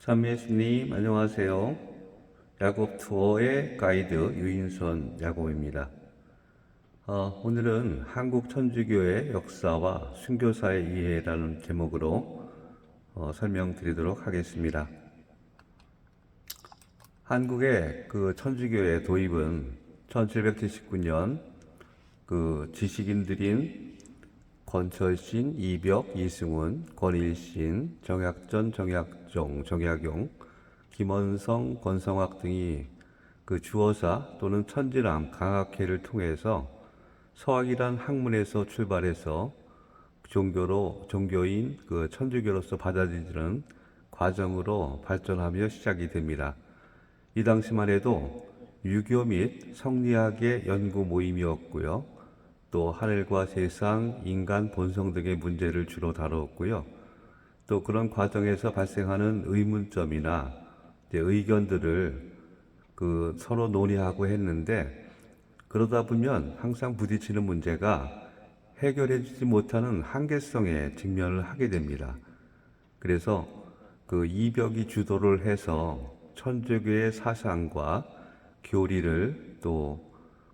참 예수님, 안녕하세요. 야곱 투어의 가이드 유인선 야곱입니다. 오늘은 한국 천주교의 역사와 순교사의 이해라는 제목으로 설명드리도록 하겠습니다. 한국의 그 천주교의 도입은 1779년 그 지식인들인 권철신, 이벽, 이승훈, 권일신, 정약전, 정약종, 정약용, 김원성, 권성학 등이 그 주어사 또는 천지람, 강학회를 통해서 서학이란 학문에서 출발해서 종교인 그 천주교로서 받아들이는 과정으로 발전하며 시작이 됩니다. 이 당시만 해도 유교 및 성리학의 연구 모임이었고요. 또 하늘과 세상, 인간 본성 등의 문제를 주로 다루었고요. 또 그런 과정에서 발생하는 의문점이나 의견들을 서로 논의하고 했는데, 그러다 보면 항상 부딪히는 문제가 해결해주지 못하는 한계성에 직면을 하게 됩니다. 그래서 그 이벽이 주도를 해서 천주교의 사상과 교리를 또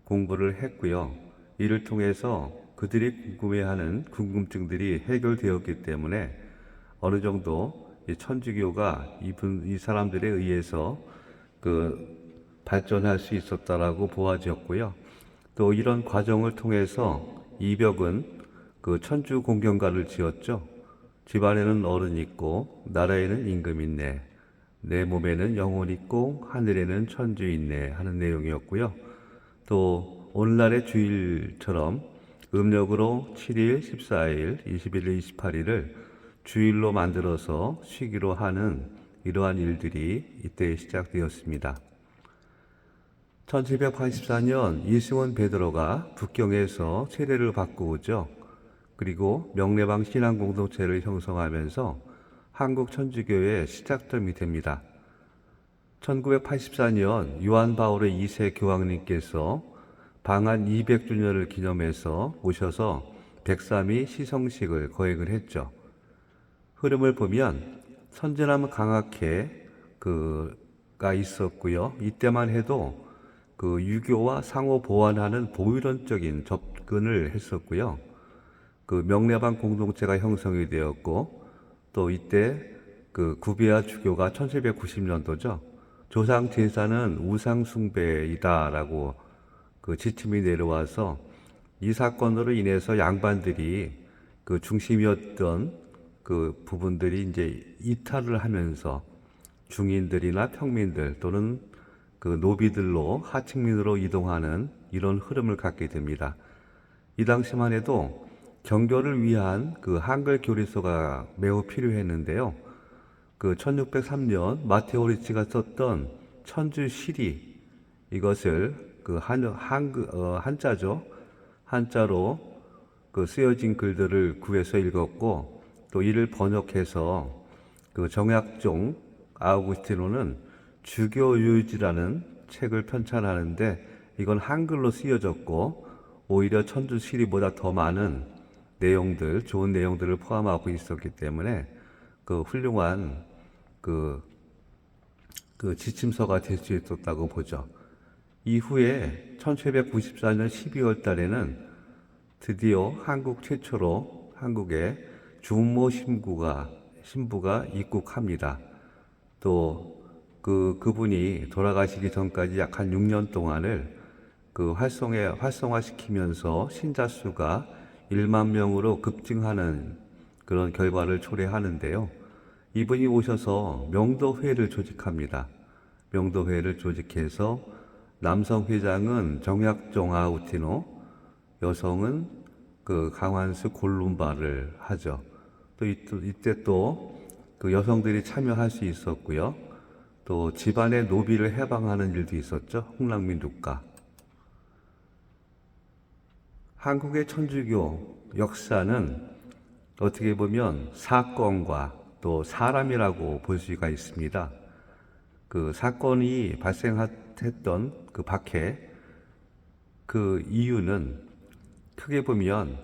공부를 했고요. 이를 통해서 그들이 궁금해하는 궁금증들이 해결되었기 때문에 어느 정도 이 천주교가 이 사람들에 의해서 그 발전할 수 있었다라고 보아졌고요. 또 이런 과정을 통해서 이벽은 그 천주 공경가를 지었죠. 집안에는 어른 있고 나라에는 임금 있네. 내 몸에는 영혼 있고 하늘에는 천주 있네 하는 내용이었고요. 또 오늘날의 주일처럼 음력으로 7일, 14일, 21일, 28일을 주일로 만들어서 쉬기로 하는 이러한 일들이 이때 시작되었습니다. 1784년 이승원 베드로가 북경에서 세례를 받고 오죠. 그리고 명례방 신앙공동체를 형성하면서 한국 천주교의 시작점이 됩니다. 1984년 요한 바오르 2세 교황님께서 방한 200주년을 기념해서 오셔서 103위 시성식을 거행을 했죠. 흐름을 보면 선진함 강학회 가 있었고요. 이때만 해도 그 유교와 상호 보완하는 보이론적인 접근을 했었고요. 그 명례방 공동체가 형성이 되었고, 또 이때 그 구비아 주교가 1790년도죠. 조상 제사는 우상 숭배이다라고 그 지침이 내려와서 이 사건으로 인해서 양반들이 그 중심이었던 그 부분들이 이제 이탈을 하면서 중인들이나 평민들 또는 그 노비들로 하층민으로 이동하는 이런 흐름을 갖게 됩니다. 이 당시만 해도 정교를 위한 그 한글 교리서가 매우 필요했는데요. 그 1603년 마테오 리치가 썼던 천주 시리, 이것을 그 한자죠. 한자로 그 쓰여진 글들을 구해서 읽었고, 또 이를 번역해서 그 정약종 아우구스티노는 주교유지라는 책을 편찬하는데, 이건 한글로 쓰여졌고 오히려 천주 시리보다 더 많은 내용들, 좋은 내용들을 포함하고 있었기 때문에 그 훌륭한 그 지침서가 될 수 있었다고 보죠. 이후에 1794년 12월 달에는 드디어 한국 최초로 한국에 주모 신부가 입국합니다. 또 그분이 돌아가시기 전까지 약 한 6년 동안을 그 활성화시키면서 신자 수가 1만 명으로 급증하는 그런 결과를 초래하는데요. 이분이 오셔서 명도회를 조직합니다. 명도회를 조직해서 남성 회장은 정약종 아우티노, 여성은 그 강환수 골룸바를 하죠. 또 이때 또 그 여성들이 참여할 수 있었고요. 또 집안의 노비를 해방하는 일도 있었죠. 홍랑민 국가. 한국의 천주교 역사는 어떻게 보면 사건과 또 사람이라고 볼 수가 있습니다. 그 사건이 발생했던 그 박해, 그 이유는 크게 보면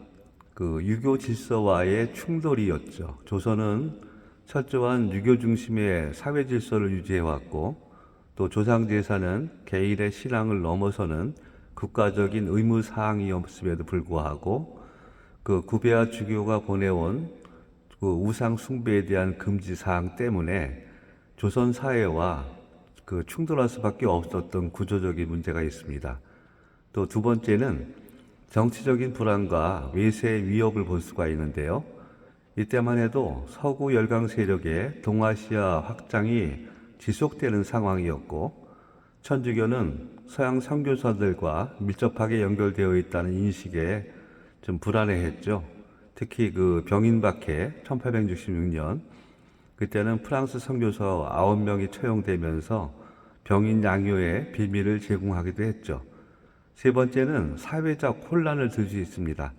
그 유교 질서와의 충돌이었죠. 조선은 철저한 유교 중심의 사회 질서를 유지해왔고, 또 조상제사는 개인의 신앙을 넘어서는 국가적인 의무 사항이었음에도 불구하고 그 구배와 주교가 보내온 그 우상 숭배에 대한 금지 사항 때문에 조선 사회와 그 충돌할 수밖에 없었던 구조적인 문제가 있습니다. 또 두 번째는 정치적인 불안과 외세의 위협을 볼 수가 있는데요. 이때만 해도 서구 열강 세력의 동아시아 확장이 지속되는 상황이었고, 천주교는 서양 선교사들과 밀접하게 연결되어 있다는 인식에 좀 불안해했죠. 특히 그 병인박해 1866년, 그때는 프랑스 선교사 9명이 처형되면서 병인 양요의 비밀을 제공하기도 했죠. 세 번째는 사회적 혼란을 들 수 있습니다.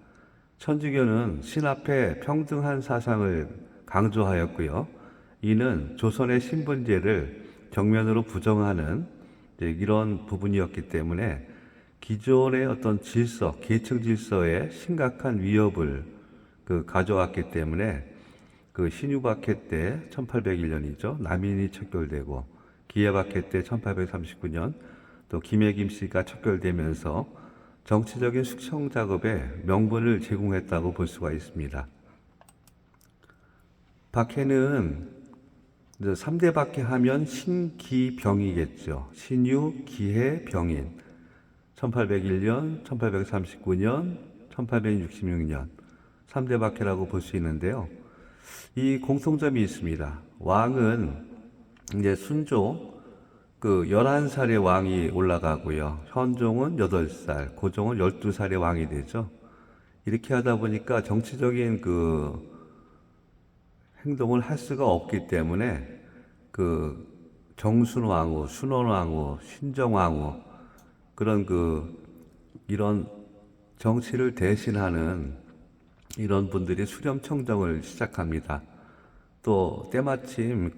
천주교는 신앞에 평등한 사상을 강조하였고요. 이는 조선의 신분제를 정면으로 부정하는 이런 부분이었기 때문에 기존의 어떤 질서, 계층 질서에 심각한 위협을 가져왔기 때문에 그 신유박해 때 1801년이죠. 남인이 척결되고 기해박해 때 1839년 또 김해김 씨가 척결되면서 정치적인 숙청 작업에 명분을 제공했다고 볼 수가 있습니다. 박해는 3대 박해 하면 신기병이겠죠. 신유, 기해, 병인. 1801년, 1839년, 1866년. 3대 박해라고 볼 수 있는데요. 이 공통점이 있습니다. 왕은 이제 순조 11살의 왕이 올라가고요. 현종은 8살, 고종은 12살의 왕이 되죠. 이렇게 하다 보니까 정치적인 행동을 할 수가 없기 때문에 정순왕후, 순원왕후, 신정왕후 그런 이런 정치를 대신하는 이런 분들이 수렴청정을 시작합니다. 또 때마침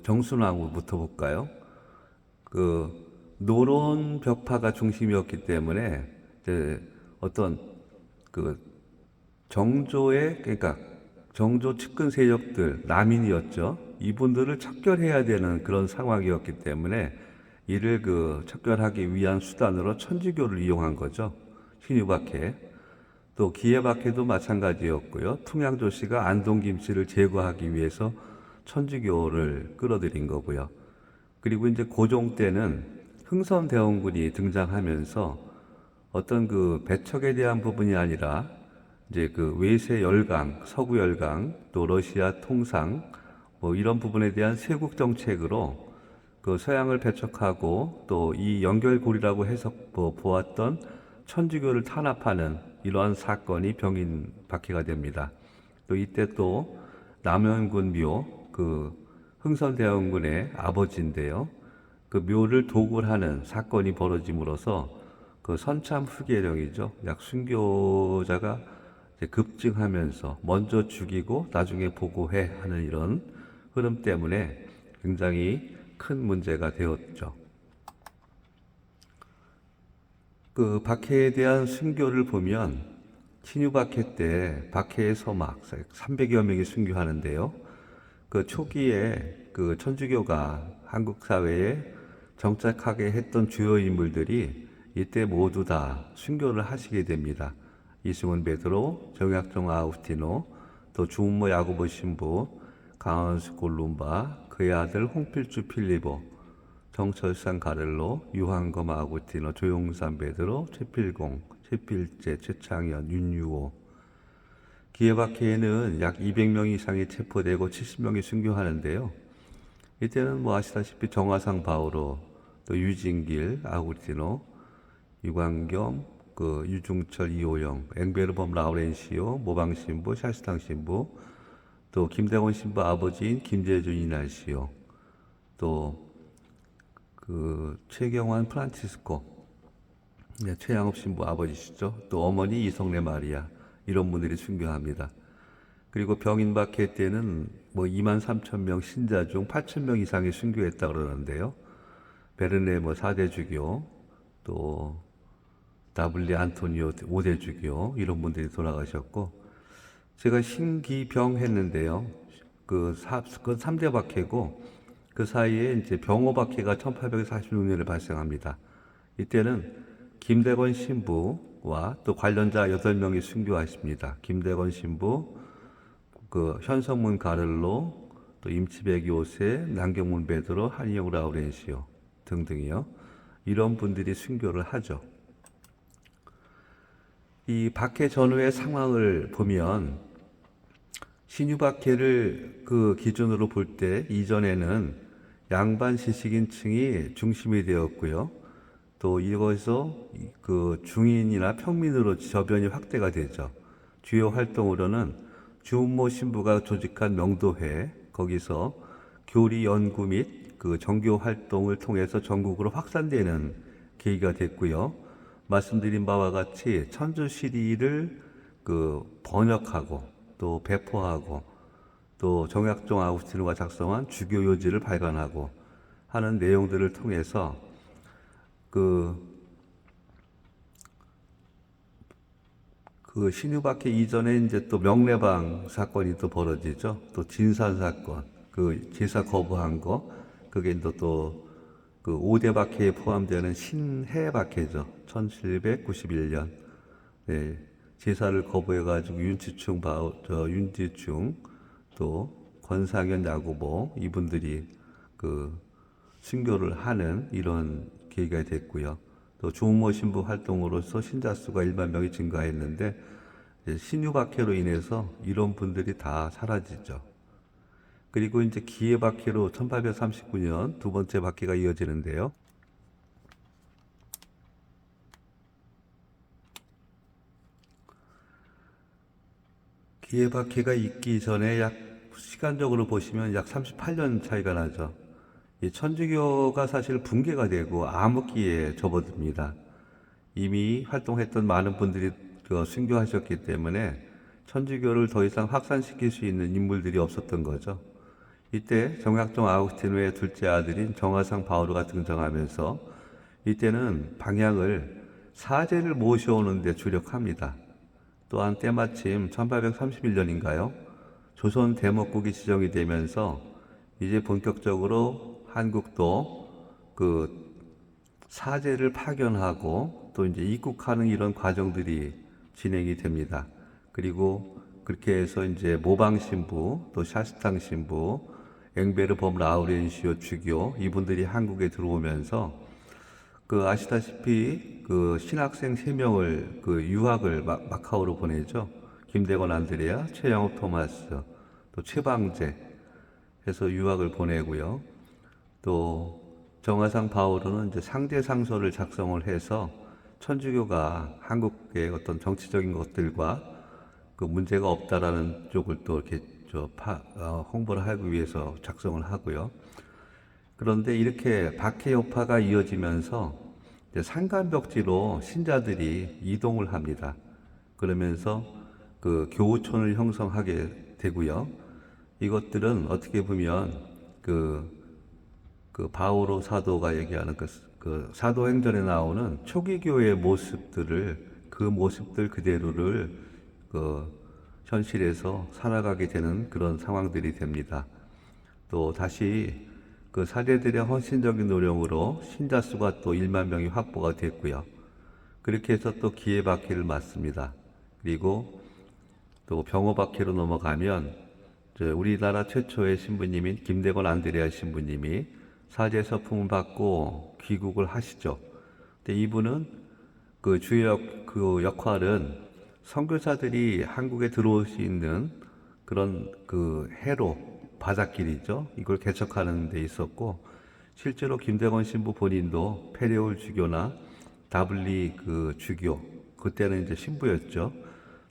정순왕후부터 볼까요? 노론 벽파가 중심이었기 때문에 어떤 그러니까 정조 측근 세력들, 남인이었죠. 이분들을 척결해야 되는 그런 상황이었기 때문에 이를 척결하기 위한 수단으로 천주교를 이용한 거죠. 신유박해. 또 기해박해도 마찬가지였고요. 통양조씨가 안동김씨를 제거하기 위해서 천주교를 끌어들인 거고요. 그리고 이제 고종 때는 흥선대원군이 등장하면서 어떤 배척에 대한 부분이 아니라 이제 외세 열강, 서구 열강, 또 러시아 통상 이런 부분에 대한 세국 정책으로 서양을 배척하고 또 이 연결고리라고 해서 보았던 천주교를 탄압하는 이러한 사건이 병인 박해가 됩니다. 또 이때 또 남원군 묘, 흥선대원군의 아버지인데요. 그 묘를 도굴하는 사건이 벌어짐으로써 선참 후계령이죠. 약 순교자가 급증하면서 먼저 죽이고 나중에 보고해 하는 이런 흐름 때문에 굉장히 큰 문제가 되었죠. 박해에 대한 순교를 보면 신유박해 때 박해의 서막 300여 명이 순교하는데요. 초기에 천주교가 한국 사회에 정착하게 했던 주요 인물들이 이때 모두 다 순교를 하시게 됩니다. 이승훈 베드로, 정약종 아우스티노, 또 주은모 야고보 신부, 강원수 골룸바, 그의 아들 홍필주 필리보, 정철상 가를로, 유한검 아구티노, 조용산 베드로, 최필공, 최필재, 최창현, 윤유호. 기해박해에는 약 200명 이상이 체포되고 70명이 순교하는데요. 이때는 아시다시피 정화상 바오로, 또 유진길, 아구티노, 유광겸, 유중철, 이호영, 앵베르범 라우렌시오, 모방신부, 샤스탕 신부, 또 김대원 신부 아버지인 김재준 이날시오, 또 최경환 프란치스코, 최양업 신부 아버지시죠. 또 어머니 이성래 마리아, 이런 분들이 순교합니다. 그리고 병인박해 때는 23,000명 신자 중 8,000명 이상이 순교했다 그러는데요. 베르네 4대 주교, 또 다블리 안토니오 5대 주교, 이런 분들이 돌아가셨고, 제가 신기병 했는데요. 그 3대 박해고 그 사이에 이제 병호 박해가 1846년에 발생합니다. 이때는 김대건 신부와 또 관련자 8명이 순교하십니다. 김대건 신부, 그 현성문 가를로, 또 임치백 요새, 남경문 베드로, 한의용 라우렌시오 등등이요. 이런 분들이 순교를 하죠. 이 박해 전후의 상황을 보면 신유 박해를 그 기준으로 볼 때 이전에는 양반 지식인층이 중심이 되었고요. 또 이것에서 그 중인이나 평민으로 저변이 확대가 되죠. 주요 활동으로는 주은모 신부가 조직한 명도회, 거기서 교리 연구 및 그 정교 활동을 통해서 전국으로 확산되는 계기가 됐고요. 말씀드린 바와 같이 천주시리를 그 번역하고 또 배포하고 또 정약종 아우구스티노가 작성한 주교 요지를 발간하고 하는 내용들을 통해서 그 신유박해 이전에 이제 또 명례방 사건이 또 벌어지죠. 또 진산 사건, 그 제사 거부한 거, 그게 또 그 5대 박해에 포함되는 신해 박해죠. 1791년. 네, 제사를 거부해가지고 윤지충, 또 권상현 야구보 이분들이 그 순교를 하는 이런 계기가 됐고요. 또 주은모 신부 활동으로서 신자 수가 1만 명이 증가했는데 신유 박해로 인해서 이런 분들이 다 사라지죠. 그리고 이제 기해 박해로 1839년 두 번째 박해가 이어지는데요. 기해 박해가 있기 전에 약 시간적으로 보시면 약 38년 차이가 나죠. 이 천주교가 사실 붕괴가 되고 암흑기에 접어듭니다. 이미 활동했던 많은 분들이 순교하셨기 때문에 천주교를 더 이상 확산시킬 수 있는 인물들이 없었던 거죠. 이때 정약종 아우구스티노의 둘째 아들인 정화상 바오로가 등장하면서 이때는 방향을 사제를 모셔오는 데 주력합니다. 또한 때마침 1831년인가요? 조선 대목국이 지정이 되면서 이제 본격적으로 한국도 그 사제를 파견하고 또 이제 입국하는 이런 과정들이 진행이 됩니다. 그리고 그렇게 해서 이제 모방 신부, 또 샤스탕 신부, 앵베르 범 라우렌시오 주교 이분들이 한국에 들어오면서 그 아시다시피 그 신학생 3명을 그 유학을 마카오로 보내죠. 김대건 안드레아, 최영업 토마스, 또 최방재 해서 유학을 보내고요. 또 정화상 바오로는 이제 상대 상서를 작성을 해서 천주교가 한국의 어떤 정치적인 것들과 그 문제가 없다라는 쪽을 또 이렇게 홍보를 하기 위해서 작성을 하고요. 그런데 이렇게 박해 여파가 이어지면서 산간벽지로 신자들이 이동을 합니다. 그러면서 그 교우촌을 형성하게 되고요. 이것들은 어떻게 보면 그 바오로 사도가 얘기하는 그 사도행전에 나오는 초기 교회의 모습들을 그 모습들 그대로를 그 현실에서 살아가게 되는 그런 상황들이 됩니다. 또 다시 그 사제들의 헌신적인 노력으로 신자 수가 또 1만 명이 확보가 됐고요. 그렇게 해서 또 기해 박해를 맞습니다. 그리고 또 병호 박해로 넘어가면 우리나라 최초의 신부님인 김대건 안드레아 신부님이 사제 서품을 받고 귀국을 하시죠. 근데 이분은 그 주요 그 역할은 선교사들이 한국에 들어올 수 있는 그런 그 해로 바닷길이죠. 이걸 개척하는 데 있었고 실제로 김대건 신부 본인도 페레올 주교나 다블리 그 주교 그때는 이제 신부였죠.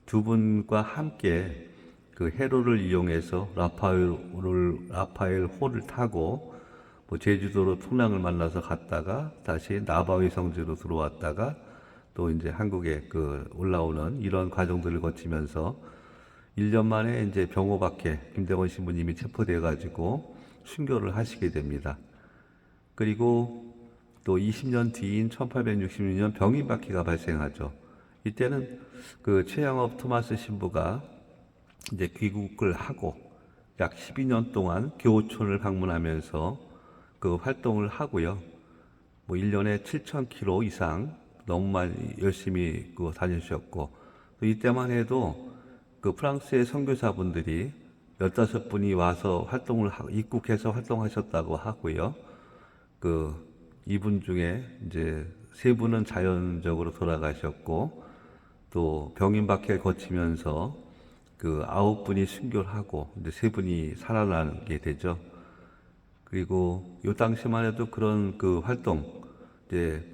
두 분과 함께 그 해로를 이용해서 라파엘 호를 타고 뭐 제주도로 풍랑을 만나서 갔다가 다시 나바위 성지로 들어왔다가 또 이제 한국에 그 올라오는 이런 과정들을 거치면서 1년 만에 이제 병호 박해 김대건 신부님이 체포돼 가지고 순교를 하시게 됩니다. 그리고 또 20년 뒤인 1866년 병인 박해가 발생하죠. 이때는 그 최양업 토마스 신부가 이제 귀국을 하고 약 12년 동안 교우촌을 방문하면서 그 활동을 하고요. 뭐 1년에 7,000km 이상 너무 많이 열심히 다니셨고, 또 이때만 해도 그 프랑스의 선교사분들이 15분이 와서 입국해서 활동하셨다고 하고요. 이분 중에 이제 3분은 자연적으로 돌아가셨고, 또 병인박해를 거치면서 9분이 순교를 하고, 이제 3분이 살아나게 되죠. 그리고 요 당시만 해도 그런 활동, 이제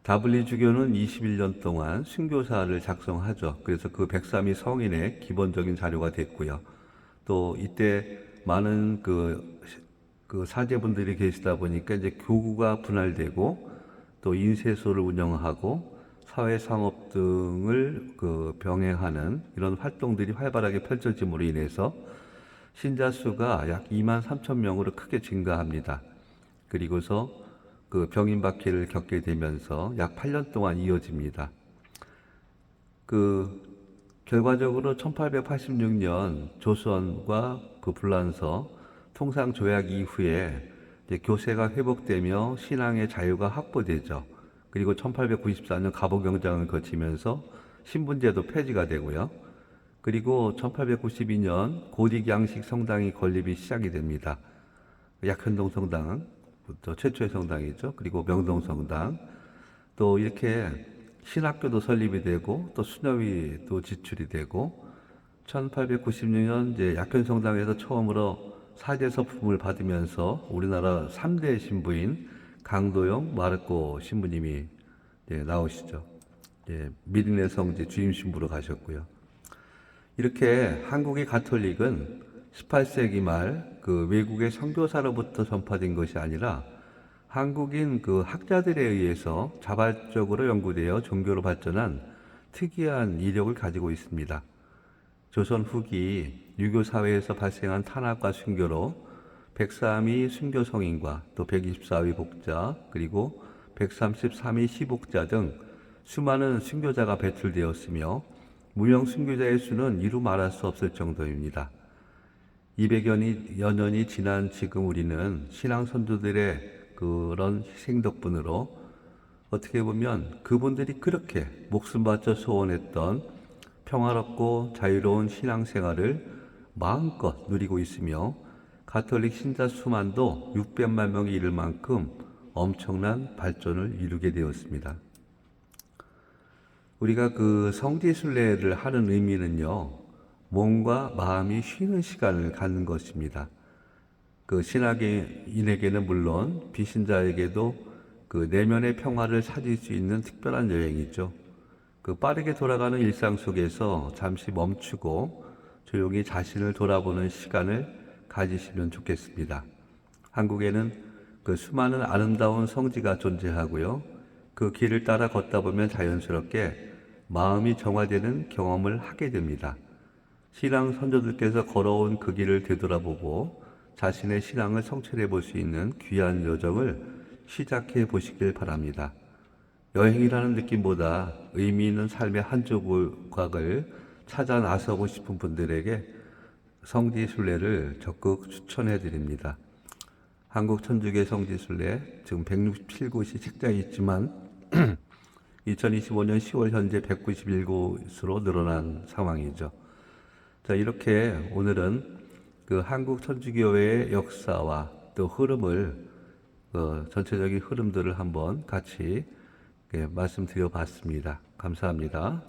다블린 주교는 21년 동안 순교사를 작성하죠. 그래서 103이 성인의 기본적인 자료가 됐고요. 또 이때 많은 사제분들이 계시다 보니까 이제 교구가 분할되고, 또 인쇄소를 운영하고 사회상업 등을 병행하는 이런 활동들이 활발하게 펼쳐짐으로 인해서 신자 수가 약 2만 3천 명으로 크게 증가합니다. 그리고서 병인박해를 겪게 되면서 약 8년 동안 이어집니다. 결과적으로 1886년 조선과 불란서 통상조약 이후에 이제 교세가 회복되며 신앙의 자유가 확보되죠. 그리고 1894년 갑오경장을 거치면서 신분제도 폐지가 되고요. 그리고 1892년 고딕양식 성당이 건립이 시작이 됩니다. 약현동 성당부터 최초의 성당이죠. 그리고 명동 성당. 또 이렇게 신학교도 설립이 되고, 또 수녀위도 지출이 되고, 1896년 이제 약현성당에서 처음으로 사제 서품을 받으면서 우리나라 3대 신부인 강도영, 마르코 신부님이 나오시죠. 미리네 성지 주임 신부로 가셨고요. 이렇게 한국의 가톨릭은 18세기 말 외국의 선교사로부터 전파된 것이 아니라 한국인 학자들에 의해서 자발적으로 연구되어 종교로 발전한 특이한 이력을 가지고 있습니다. 조선 후기 유교 사회에서 발생한 탄압과 순교로 103위 순교 성인과 또 124위 복자, 그리고 133위 시복자 등 수많은 순교자가 배출되었으며 무명 순교자의 수는 이루 말할 수 없을 정도입니다. 200여 년이 지난 지금 우리는 신앙 선조들의 그런 희생 덕분으로 어떻게 보면 그분들이 그렇게 목숨 바쳐 소원했던 평화롭고 자유로운 신앙생활을 마음껏 누리고 있으며 가톨릭 신자 수만도 600만 명이 이를 만큼 엄청난 발전을 이루게 되었습니다. 우리가 성지순례를 하는 의미는요, 몸과 마음이 쉬는 시간을 갖는 것입니다. 신학인에게는 물론 비신자에게도 내면의 평화를 찾을 수 있는 특별한 여행이죠. 빠르게 돌아가는 일상 속에서 잠시 멈추고 조용히 자신을 돌아보는 시간을 가지시면 좋겠습니다. 한국에는 수많은 아름다운 성지가 존재하고요. 그 길을 따라 걷다 보면 자연스럽게 마음이 정화되는 경험을 하게 됩니다. 신앙 선조들께서 걸어온 그 길을 되돌아보고 자신의 신앙을 성찰해 볼 수 있는 귀한 여정을 시작해 보시길 바랍니다. 여행이라는 느낌보다 의미 있는 삶의 한 조각을 찾아 나서고 싶은 분들에게 성지순례를 적극 추천해 드립니다. 한국 천주교 성지순례 지금 167곳이 책자에 있지만 2025년 10월 현재 191곳으로 늘어난 상황이죠. 자, 이렇게 오늘은 한국 천주교회의 역사와 또 흐름을 전체적인 흐름들을 한번 같이 말씀드려 봤습니다. 감사합니다.